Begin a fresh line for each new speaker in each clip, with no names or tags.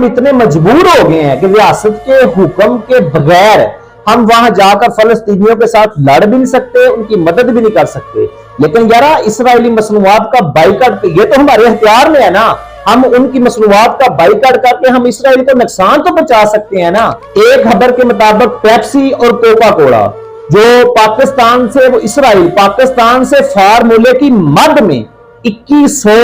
इतने मजबूर हो गए हैं कि रियासत के हुक्म के बगैर हम वहां जाकर फलस्तीनियों के साथ लड़ भी नहीं सकते, उनकी मदद भी नहीं कर सकते। लेकिन यार इसराइली मसनूआत का बाइकाट, ये तो हमारे हथियार में है ना, हम उनकी मसनूआत का बाइकाट करके हम इसराइल को नुकसान तो पहुंचा सकते हैं ना। एक खबर के मुताबिक पेप्सी और कोका कोला जो पाकिस्तान से, वो इसराइल पाकिस्तान से फार्मूले की मद में 2100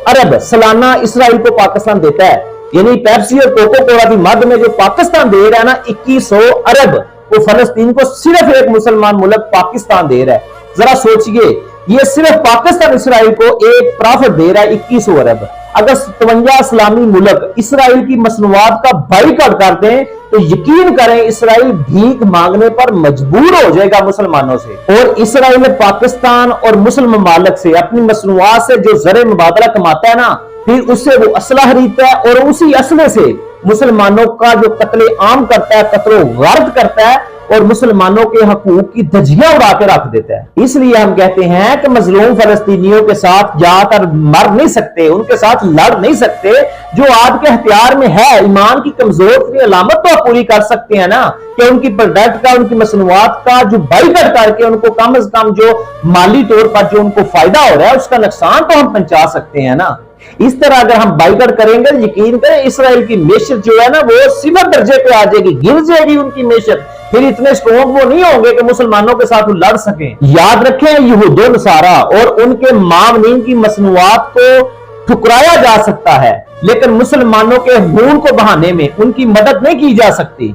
अरब सालाना इसराइल को पाकिस्तान देता है। यानी पेप्सी और कोको कोला की मद में जो पाकिस्तान दे रहा है ना 2100 अरब, वो फलस्तीन को सिर्फ एक मुसलमान मुल्क पाकिस्तान दे रहा है। जरा सोचिए, ये सिर्फ पाकिस्तान इसराइल को एक प्रॉफिट दे रहा है 2100 अरब। अगर 57 इस्लामी मुल्क इसराइल की मसनूआत का बाइकाट करते हैं तो यकीन करें इसराइल भीख मांगने पर मजबूर हो जाएगा मुसलमानों से। और इसराइल पाकिस्तान और मुस्लिम ममालिक से अपनी मसनूआत से जो ज़र मुबादला कमाता है ना, फिर उससे वो असला खरीदता है और उसी असले से मुसलमानों का जो कत्ले आम करता है, कत्लो गर्द करता है और मुसलमानों के हकूक की धज्जियां उड़ा के रख देता है। इसलिए हम कहते हैं कि मजलूम फलस्तीनियों के साथ जाकर मर नहीं सकते, उनके साथ लड़ नहीं सकते। जो आपके हथियार में है, ईमान की कमजोर अलामत तो आप पूरी कर सकते हैं ना, कि उनकी प्रोडक्ट का, उनकी मसनूआत का जो बाइकाट करके उनको कम से कम जो माली तौर पर जो उनको फायदा हो रहा है उसका नुकसान तो हम पहुंचा सकते हैं ना। इस तरह अगर हम बाइकाट करेंगे, यकीन करें इसराइल की मेशत जो है ना वो सिफर दर्जे पे आ जाएगी, गिर जाएगी उनकी मेशत। फिर इतने स्ट्रॉन्ग वो नहीं होंगे कि मुसलमानों के साथ वो लड़ सकें। याद रखें, यहूदो नसारा और उनके मामनीन की मसनूआत को ठुकराया जा सकता है, लेकिन मुसलमानों के खून को बहाने में उनकी मदद नहीं की जा सकती।